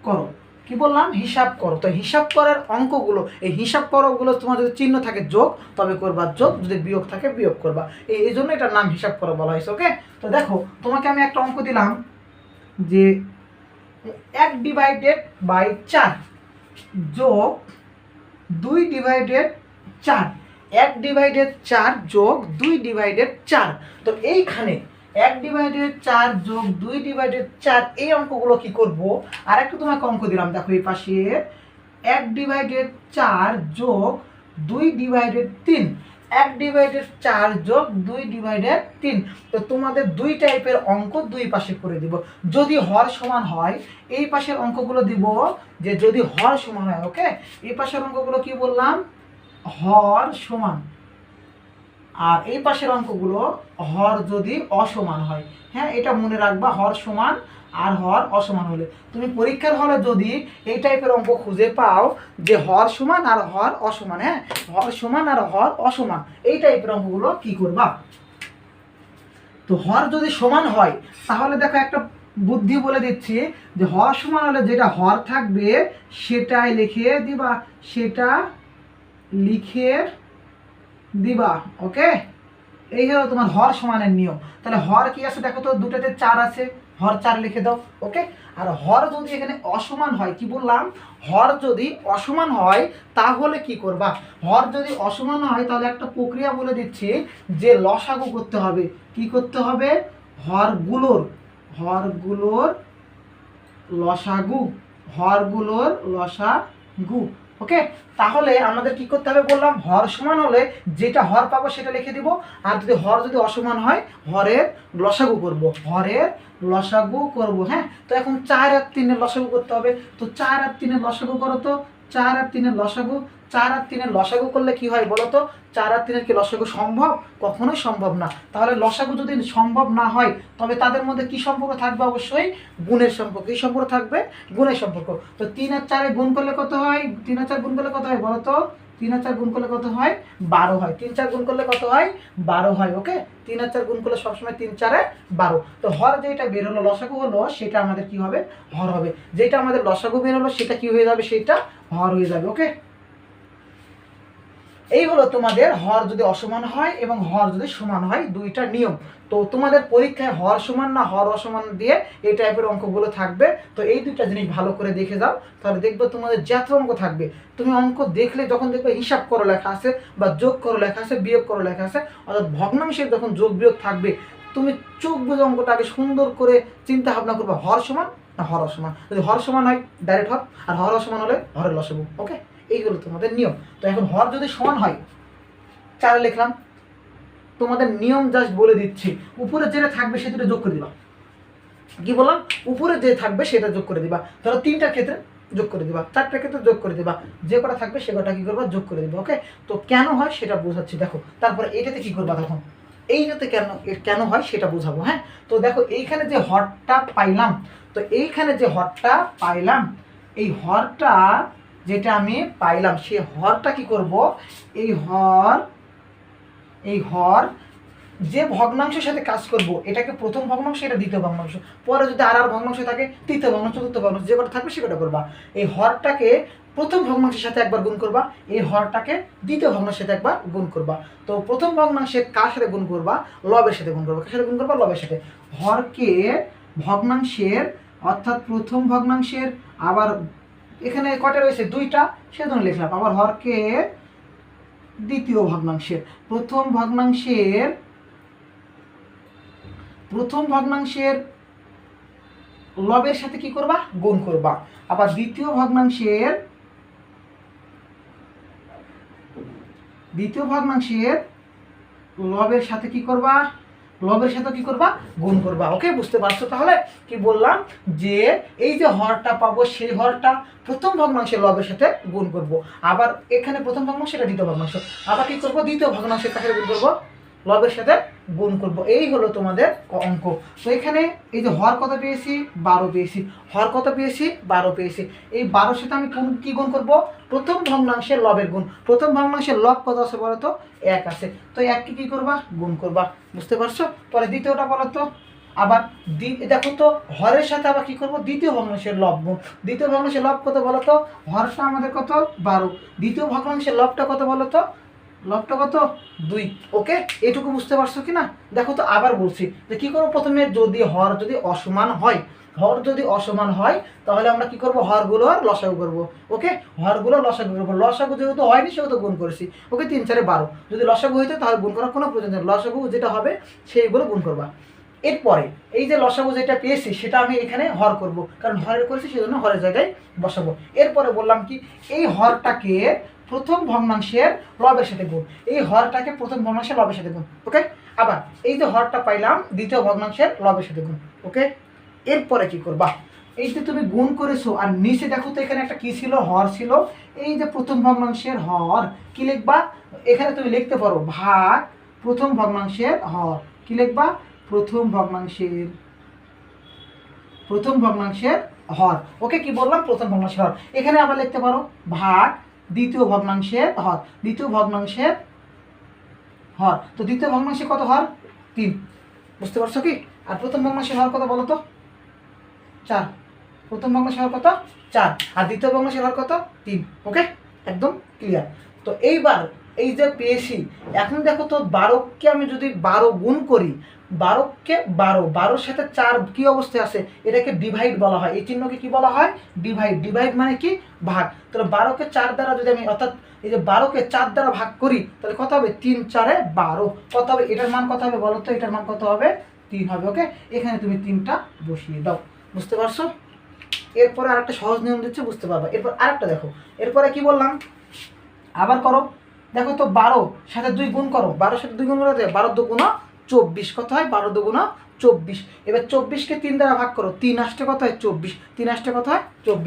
করো। কি বললাম? হিসাব করো। তো হিসাব করার অঙ্কগুলো, এই হিসাব করোগুলো তোমার যদি চিহ্ন থাকে যোগ তবে করবা যোগ, যদি বিয়োগ থাকে বিয়োগ করবা। এই জন্য এটার নাম হিসাব করো বলা হয়েছে। ওকে, তো দেখো তোমাকে আমি একটা অঙ্ক দিলাম যে 1/4 যোগ 2/4, 1/4 যোগ 2/4। তো এইখানে 1/4 যোগ 2/4 এই অঙ্কগুলো কি করব? আর একটু তোমাকে অঙ্ক দিলাম, দেখো এই পাশে 1/4 যোগ 2/3, 1/4 যোগ 2/3। তো তোমাদের দুই টাইপের অঙ্ক দুই পাশে করে দিব। যদি হর সমান হয় এই পাশের অঙ্কগুলো দিব, যে যদি হর সমান হয়। ওকে, এই পাশের অঙ্কগুলো কি বললাম? হর সমান। আর এই পাশের অঙ্কগুলো হর যদি অসমান হয়। হ্যাঁ, এটা মনে রাখবা, হর সমান আর হর অসমান হলে। তুমি পরীক্ষার হলে যদি এই টাইপের অঙ্ক খুঁজে পাও যে হর সমান আর হর অসমান, হ্যাঁ, হর সমান আর হর অসমান, এই টাইপের অঙ্কগুলো কি করবা? তো হর যদি সমান হয় তাহলে দেখো একটা বুদ্ধি বলে দিচ্ছি, যে হর সমান হলে যেটা হর থাকবে সেটাই লিখে দিবা, সেটা লিখে দিবা। ওকে, এই হলো তোমার হর সমানের নিয়ম। তাহলে হর কি আছে দেখো তো, দুটাতে 4 আছে, হর 4 লিখে দাও। ওকে, আর হর যদি এখানে অসমান হয়, কি বললাম? হর যদি অসমান হয় তাহলে কি করবা? হর যদি অসমান হয় তাহলে একটা প্রক্রিয়া বলে দিচ্ছি, যে লসাগু করতে হবে। কি করতে হবে? হরগুলোর লসাগু, হরগুলোর লসাগু। ওকে, তাহলে আমাদের কি করতে হবে বললাম? হর সমান হলে যেটা হর পাবো সেটা লিখে দিব, আর যদি হর যদি অসমান হয় হরের লসাগু করব, হরের লসাগু করব। হ্যাঁ, তো এখন 4 আর 3 লসাগু করতে হবে। তো 4 আর 3 লসাগু করো তো, 4 আর 3 লসাগু। 4 আর 3 লসাগু করলে কি হয় বলো তো? 4 আর 3 কি লসাগু সম্ভব? কখনোই সম্ভব না। তাহলে লসাগু যদি সম্ভব না হয় তবে তাদের মধ্যে কি সম্পর্ক থাকবে? অবশ্যই গুণের সম্পর্ক। কি সম্পর্ক থাকবে? গুণের সম্পর্ক। তো 3 আর 4 গুণ করলে কত হয়? 3 আর 4 গুণ করলে কত হয় বলো তো? 3 আর 4 গুণ করলে কত হয়? 12 হয়। 3 4 গুণ করলে কত হয়? 12 হয়। ওকে, 3 আর 4 গুণ করলে সবসময় 3 4 12। তো হর যেটা বের হলো, লসাগু হলো, সেটা আমাদের কি হবে? হর হবে। যেটা আমাদের লসাগু বের হলো সেটা কি হয়ে যাবে? সেটা হর হয়ে যাবে। ওকে, এই হলো তোমাদের হর যদি অসমান হয় এবং হর যদি সমান হয় দুইটা নিয়ম। তো তোমাদের পরীক্ষায় হর সমান না হর অসমান দিয়ে এই টাইপের অঙ্কগুলো থাকবে। তো এই দুইটা জিনিস ভালো করে দেখে যাও, তাহলে দেখবে তোমাদের যত অঙ্ক থাকবে, তুমি অঙ্ক দেখলে যখন দেখবে হিসাব করো লেখা আছে, বা যোগ করো লেখা আছে, বিয়োগ করো লেখা আছে, অর্থাৎ ভগ্নাংশের যখন যোগ বিয়োগ থাকবে, তুমি চোখ বুঝে অঙ্কটা আগে সুন্দর করে চিন্তা ভাবনা করবে, হর সমান না হর অসমান। যদি হর সমান হয় ডাইরেক্ট হর, আর হর অসমান হলে হরের লসাগু। ওকে, এইগুলো তোমাদের নিয়ম। তো এখন হর যদি সমান হয় 4 লিখলাম, তোমাদের নিয়ম জাস্ট বলে দিচ্ছি, উপরে যেটা থাকবে সেটা যোগ করে দিবা। কি বললাম? উপরে যে থাকবে সেটা যোগ করে দিবা। ধরো 3টার ক্ষেত্রে যোগ করে দিবা, 4টার ক্ষেত্রে যোগ করে দিবা, যে কটা থাকবে সে কটা কি করবা? যোগ করে দিবা। ওকে, তো কেন হয় সেটা বোঝাচ্ছি দেখো। তারপরে এটাতে কি করবা তখন? এইটাতে কেন হয় সেটা বোঝাবো। হ্যাঁ, তো দেখো এইখানে যে হরটা পাইলাম, তো এইখানে যে হরটা পাইলাম, এই হরটা যেটা আমি পাইলাম সেই হরটা কি করব? এই হর যে ভগ্নাংশের সাথে কাজ করব, এটাকে প্রথম ভগ্নাংশ, এটা দ্বিতীয় ভগ্নাংশ, পরে যদি আর ভগ্নাংশ থাকে তৃতীয় ভগ্নাংশ, চতুর্থ ভগ্নাংশ, যে কটা থাকবে সে কটা করবা। এই হরটাকে প্রথম ভগ্নাংশের সাথে একবার গুণ করবা, এই হরটাকে দ্বিতীয় ভগ্নাংশের সাথে একবার গুণ করবা। তো প্রথম ভগ্নাংশের কার সাথে গুণ করবা? লবের সাথে গুণ করবা। কার সাথে গুণ করবা? লবের সাথে। হরকে ভগ্নাংশের, অর্থাৎ প্রথম ভগ্নাংশের, আবার এখানে কটা রয়েছে? 2টা, সেজন্য লিখলাম। আবার হরকে দ্বিতীয় ভগ্নাংশের, প্রথম ভগ্নাংশের লবের সাথে কি করবা? গুণ করবা। আবার দ্বিতীয় ভগ্নাংশের লবের সাথে কি করবা? লবের সাথে কি করবা? গুণ করবা। ওকে, বুঝতে পারছো তাহলে কি বললাম? যে এই যে হরটা পাবো সেই হরটা প্রথম ভগ্নাংশের লবের সাথে গুণ করব। আবার এখানে প্রথম ভগ্নাংশ, এটা দ্বিতীয় ভগ্নাংশ, আবার কি করবো? দ্বিতীয় ভগ্নাংশের কাছে গুণ করবো, লবের সাথে গুণ করব। এই হলো তোমাদের অঙ্ক। তো এখানে এই যে হর কত পেয়েছি? 12 পেয়েছি। হর কত পেয়েছি? 12 পেয়েছি। এই 12 সাথে আমি কি গুণ করব? প্রথম ভগ্নাংশের লবের গুণ। প্রথম ভগ্নাংশের লব কত আছে বলো তো? 1 আছে। তো 1কে কি করবা? গুণ করবা। বুঝতে পারছো? পরে দ্বিতীয়টা বলো তো? আবার দেখো তো হরের সাথে আবার কি করব, দ্বিতীয় ভগ্নাংশের লব গুণ। দ্বিতীয় ভগ্নাংশের লব কত বলো তো, হরটা আমাদের কত 12, দ্বিতীয় ভগ্নাংশের লবটা কত বলো তো, লবটা কত 2। ওকে, এটুকু বুঝতে পারছো কি না? দেখো তো আবার বলছি যে কি করবো, প্রথমে যদি হর যদি অসমান হয়, হর যদি অসমান হয় তাহলে আমরা কি করব, হরগুলো আর লসাগু করব। ওকে, হরগুলো লসাগু করবো, লসাগু যেহেতু হয়নি সেহেতু গুণ করেছি। ওকে, 3 4 12, যদি লসাগু হইতো তাহলে গুণ করার কোনো প্রয়োজন নেই, লসাগু যেটা হবে সেইগুলো গুণ করবা। এরপরে এই যে লসাগু যেটা পেয়েছি সেটা আমি এখানে হর করব, কারণ হরের করেছি সেজন্য হরের জায়গায় বসাবো। এরপরে বললাম কি, এই হরটাকে প্রথম ভগ্নাংশের লবের সাথে গুণ, এই হরটাকে প্রথম ভগ্নাংশের লবের সাথে গুণ। ওকে, আবার এই যে হরটা পাইলাম দ্বিতীয় ভগ্নাংশের লবের সাথে গুণ। ওকে, এরপরে কি করবা, এই যে তুমি গুণ করেছো আর নিচে দেখো তো এখানে একটা কি ছিল, হর ছিল। এই যে প্রথম ভগ্নাংশের হর কি লিখবা, এখানে তুমি লিখতে পারো ভাগ প্রথম ভগ্নাংশের হর। কি লিখবা, প্রথম ভগ্নাংশের হর। ওকে, কি বললাম, প্রথম ভগ্নাংশের হর। এখানে আবার লিখতে পারো ভাগ দ্বিতীয় ভগ্নাংশের হর, দ্বিতীয় ভগ্নাংশের হর। তো দ্বিতীয় ভগ্নাংশে কত হর, 3, বুঝতে পারছো কি? আর প্রথম ভগ্নাংশের হর কত বলো তো, 4। প্রথম ভগ্নাংশের হর কত 4, আর দ্বিতীয় ভগ্নাংশের হর কত 3। ওকে, একদম ক্লিয়ার। তো এইবার এই যে পেয়েছি, এখন দেখো তো 12কে আমি যদি 12 গুণ করি, 12কে 12 সাথে 4 কি অবস্থায় আছে, এটাকে ডিভাইড বলা হয়। এই চিহ্নকে কি বলা হয়, ডিভাইড। ডিভাইড মানে কি, ভাগ। তাহলে 12কে 4 দ্বারা যদি আমি, অর্থাৎ এই যে 12কে 4 দ্বারা ভাগ করি তাহলে কত হবে, 3 4 12। কত হবে, এটার মান কত হবে বলো তো, এটার মান কত হবে, 3 হবে। ওকে, এখানে তুমি 3টা বসিয়ে দাও। বুঝতে পারছো? এরপরে আরেকটা সহজ নিয়ম দিচ্ছে, বুঝতে পারবা। এরপর আরেকটা দেখো, এরপরে কি বললাম, আবার করো। দেখো তো 12 সাথে 2 গুণ করো, 12 সাথে 2 গুণ করে 12 2 24। কত হয়, 12 2 24। এবার 24কে 3 দ্বারা ভাগ করো, 3 আসতে কত হয় 24, 3 আসতে কত হয় 24।